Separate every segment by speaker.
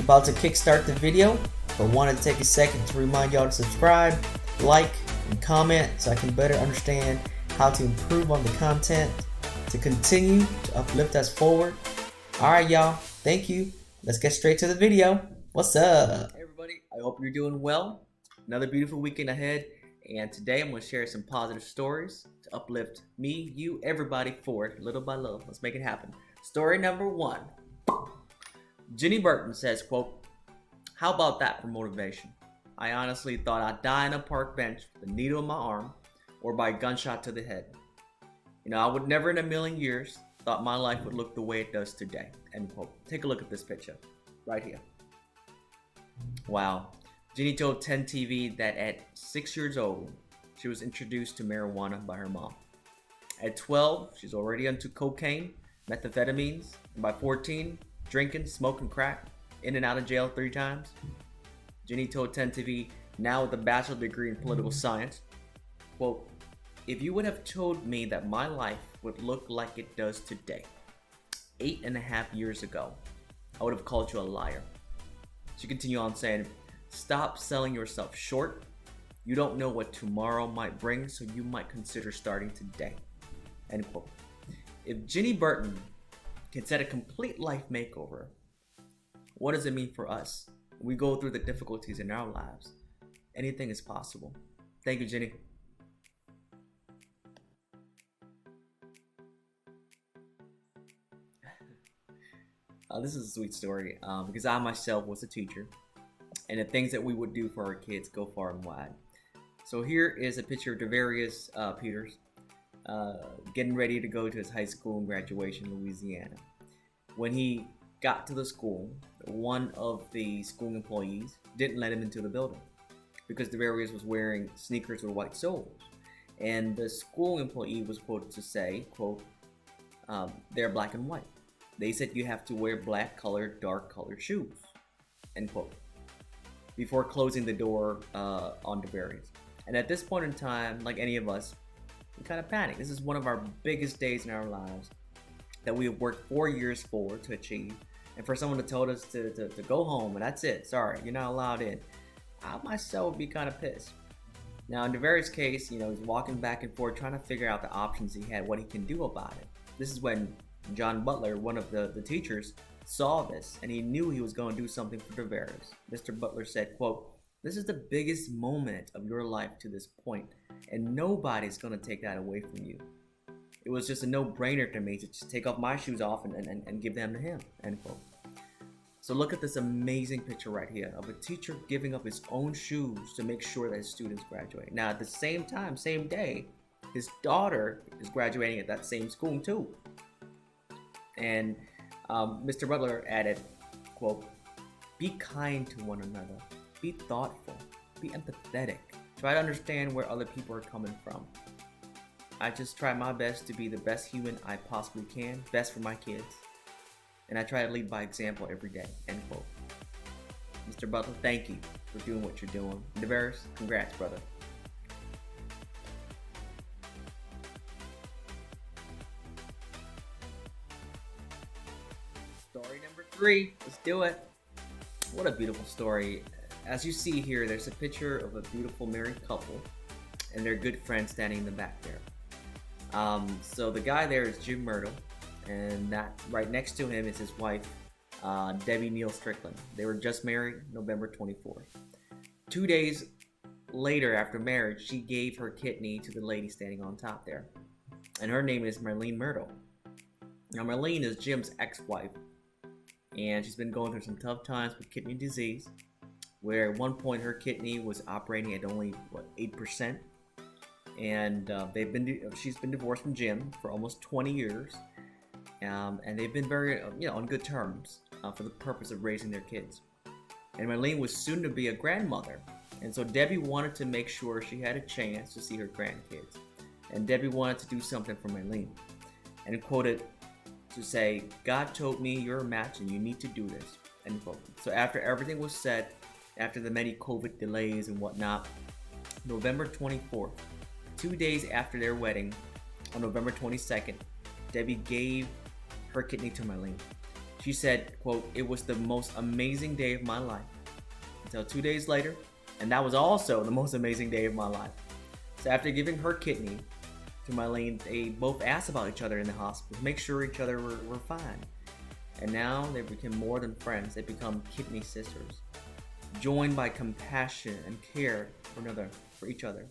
Speaker 1: about to kickstart the video, but wanted to take a second to remind y'all to subscribe, like, and comment so I can better understand how to improve on the content to continue to uplift us forward. Alright y'all, thank you. Let's get straight to the video. What's up? Hey everybody, I hope you're doing well. Another beautiful weekend ahead, and today I'm going to share some positive stories to uplift me, you, everybody forward, little by little. Let's make it happen. Story number 1. Jenny Burton says, quote, "How about that for motivation? I honestly thought I'd die on a park bench with a needle in my arm or by a gunshot to the head. You know, I would never in a million years thought my life would look the way it does today." End quote. Take a look at this picture right here. Wow. Jenny told 10 TV that at 6 years old, she was introduced to marijuana by her mom. At 12, she's already into cocaine, methamphetamines, and by 14, drinking, smoking crack, in and out of jail 3 times. Jenny told 10 TV, now with a bachelor's degree in political science, quote, "If you would have told me that my life would look like it does today, 8.5 years ago, I would have called you a liar." She continued on saying, "Stop selling yourself short. You don't know what tomorrow might bring, so you might consider starting today." End quote. If Jenny Burton can set a complete life makeover, what does it mean for us? We go through the difficulties in our lives. Anything is possible. Thank you, Jenny. This is a sweet story because I myself was a teacher, and the things that we would do for our kids go far and wide. So here is a picture of Devarius Peters getting ready to go to his high school and graduation in Louisiana. When he got to the school, one of the school employees didn't let him into the building because Devarius was wearing sneakers with white soles. And the school employee was quoted to say, quote, "They're black and white. They said you have to wear black colored, dark colored shoes," end quote, before closing the door on Devarius. And at this point in time, like any of us, we kind of panic. This is one of our biggest days in our lives that we have worked 4 years for to achieve. And for someone to tell us to go home and that's it, sorry, you're not allowed in, I myself would be kind of pissed. Now in Devarius' case, you know, he's walking back and forth trying to figure out the options he had, what he can do about it. This is when John Butler, one of the teachers, saw this and he knew he was going to do something for Devarius. Mr. Butler said, quote, "This is the biggest moment of your life to this point, and nobody's going to take that away from you. It was just a no-brainer to me to just take off my shoes off and give them to him," end quote. So look at this amazing picture right here of a teacher giving up his own shoes to make sure that his students graduate. Now at the same time, same day, his daughter is graduating at that same school too. And Mr. Butler added, quote, "Be kind to one another, be thoughtful, be empathetic, try to understand where other people are coming from. I just try my best to be the best human I possibly can, best for my kids, and I try to lead by example every day," end quote. Mr. Butler, thank you for doing what you're doing. Devarius, congrats, brother. Story number 3, let's do it. What a beautiful story. As you see here, there's a picture of a beautiful married couple and their good friend standing in the back there. So the guy there is Jim Myrtle, and that right next to him is his wife, Debbie Neal Strickland. They were just married November 24th. 2 days later after marriage, she gave her kidney to the lady standing on top there. And her name is Marlene Myrtle. Now Marlene is Jim's ex-wife, and she's been going through some tough times with kidney disease, where at one point her kidney was operating at only 8%, and she's been divorced from Jim for almost 20 years, and they've been very on good terms for the purpose of raising their kids. And Marlene was soon to be a grandmother, and so Debbie wanted to make sure she had a chance to see her grandkids, and Debbie wanted to do something for Marlene, and quoted to say, "God told me you're a match and you need to do this," end quote. So after everything was set, after the many COVID delays and whatnot, November 24th, 2 days after their wedding, on November 22nd, Debbie gave her kidney to Marlene. She said, quote, "It was the most amazing day of my life until 2 days later, and that was also the most amazing day of my life." So after giving her kidney to Mylene, they both asked about each other in the hospital, make sure each other were fine. And now they became more than friends. They become kidney sisters, joined by compassion and care for each other.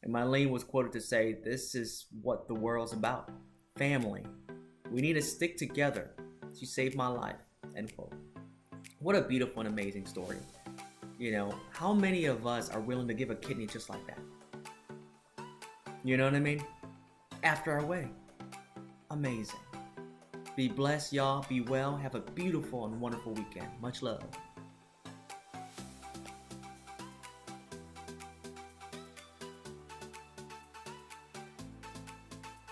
Speaker 1: And Mylene was quoted to say, "This is what the world's about. Family. We need to stick together. She saved my life." End quote. What a beautiful and amazing story. You know, how many of us are willing to give a kidney just like that? You know what I mean? After our way. Amazing. Be blessed, y'all. Be well. Have a beautiful and wonderful weekend. Much love.